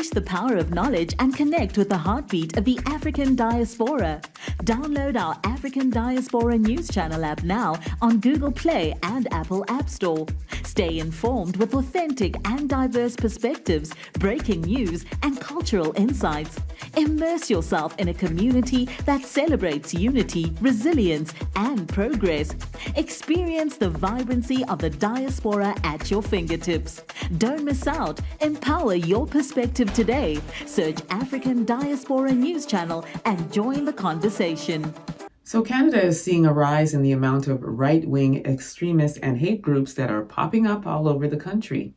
Unleash the power of knowledge and connect with the heartbeat of the African diaspora. Download our African Diaspora News Channel app now on Google Play and Apple App Store. Stay informed with authentic and diverse perspectives, breaking news, and cultural insights. Immerse yourself in a community that celebrates unity, resilience, and progress. Experience the vibrancy of the diaspora at your fingertips. Don't miss out. Empower your perspective today. Search African Diaspora News Channel and join the conversation. So Canada is seeing a rise in the amount of right-wing extremists and hate groups that are popping up all over the country.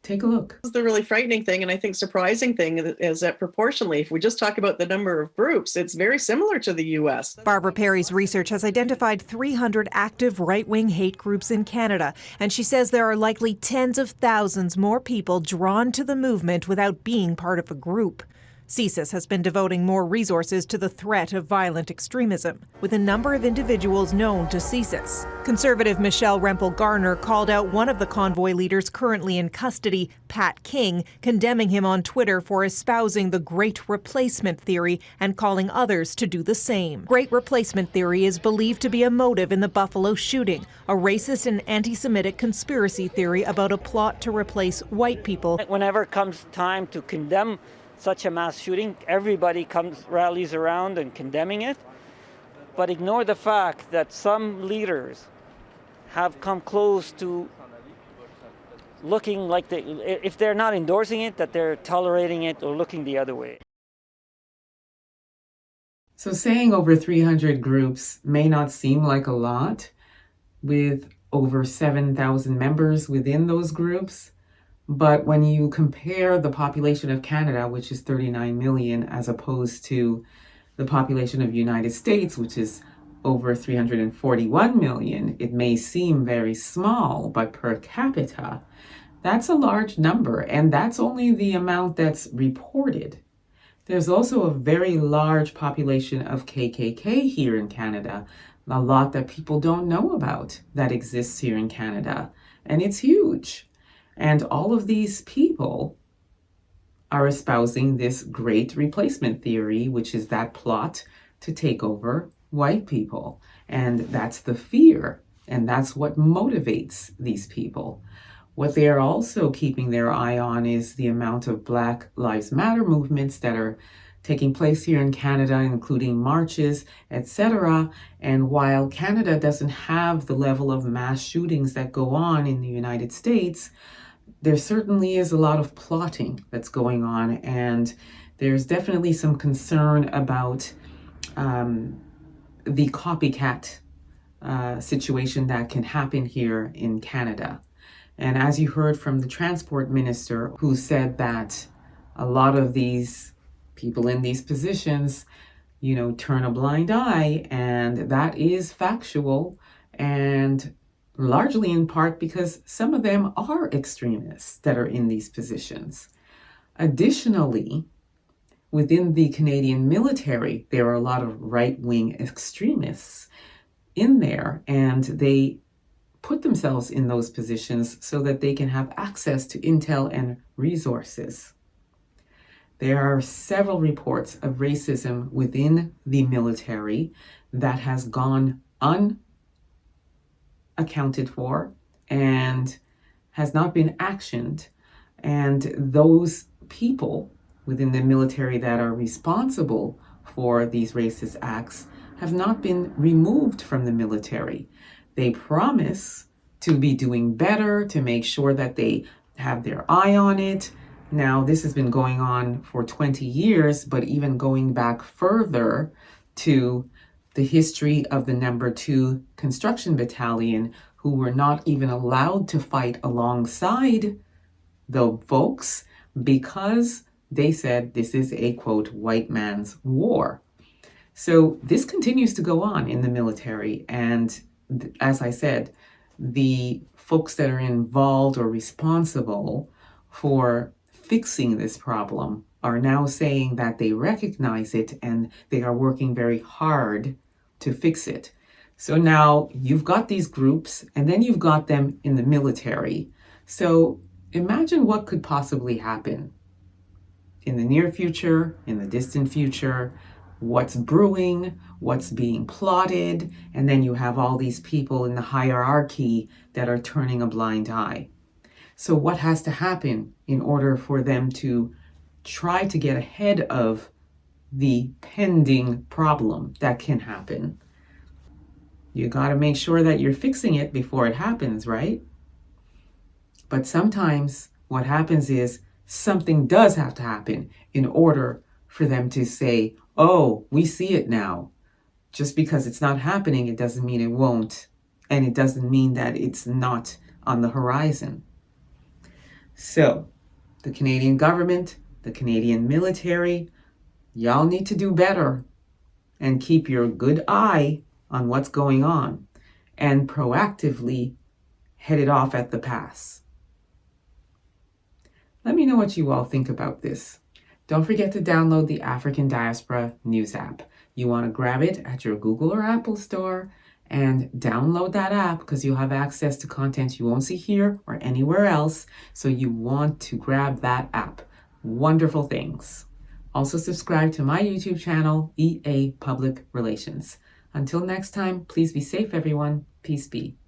Take a look. The really frightening thing, and I think surprising thing, is that proportionally, if we just talk about the number of groups, it's very similar to the U.S. Barbara Perry's research has identified 300 active right-wing hate groups in Canada, and she says there are likely tens of thousands more people drawn to the movement without being part of a group. CSIS has been devoting more resources to the threat of violent extremism, with a number of individuals known to CSIS. Conservative Michelle Rempel-Garner called out one of the convoy leaders currently in custody, Pat King, condemning him on Twitter for espousing the Great Replacement theory and calling others to do the same. Great Replacement theory is believed to be a motive in the Buffalo shooting, a racist and anti-Semitic conspiracy theory about a plot to replace white people. Whenever it comes time to condemn such a mass shooting, everybody rallies around and condemning it, but ignore the fact that some leaders have come close to looking like if they're not endorsing it, that they're tolerating it or looking the other way. So saying over 300 groups may not seem like a lot, with over 7,000 members within those groups. But when you compare the population of Canada, which is 39 million, as opposed to the population of the United States, which is over 341 million, it may seem very small, but per capita, that's a large number, and that's only the amount that's reported. There's also a very large population of KKK here in Canada, a lot that people don't know about that exists here in Canada, and it's huge. And all of these people are espousing this Great Replacement theory, which is that plot to take over white people. And that's the fear, and that's what motivates these people. What they are also keeping their eye on is the amount of Black Lives Matter movements that are taking place here in Canada, including marches, etc. And while Canada doesn't have the level of mass shootings that go on in the United States, there certainly is a lot of plotting that's going on, and there's definitely some concern about the copycat situation that can happen here in Canada. And as you heard from the transport minister, who said that a lot of these people in these positions, turn a blind eye, and that is factual, and largely in part because some of them are extremists that are in these positions. Additionally, within the Canadian military, there are a lot of right-wing extremists in there, and they put themselves in those positions so that they can have access to intel and resources. There are several reports of racism within the military that has gone unaccounted for and has not been actioned. And those people within the military that are responsible for these racist acts have not been removed from the military. They promise to be doing better, to make sure that they have their eye on it. Now, this has been going on for 20 years, but even going back further to the history of the number 2 construction battalion, who were not even allowed to fight alongside the folks because they said this is a, quote, white man's war. So this continues to go on in the military. And as I said, the folks that are involved or responsible for fixing this problem are now saying that they recognize it and they are working very hard to fix it. So now you've got these groups, and then you've got them in the military. So imagine what could possibly happen the near future, in the distant future, what's brewing, what's being plotted, and then you have all these people in the hierarchy that are turning a blind eye. So what has to happen in order for them to try to get ahead of the pending problem that can happen? You got to make sure that you're fixing it before it happens, right? But sometimes what happens is something does have to happen in order for them to say, oh, we see it now. Just because it's not happening, it doesn't mean it won't. And it doesn't mean that it's not on the horizon. So, the Canadian government, the Canadian military, y'all need to do better and keep your good eye on what's going on and proactively head it off at the pass. Let me know what you all think about this. Don't forget to download the African Diaspora News app. You want to grab it at your Google or Apple store and download that app because you'll have access to content you won't see here or anywhere else. So you want to grab that app. Wonderful things. Also subscribe to my YouTube channel, EA Public Relations. Until next time, please be safe, everyone. Peace be.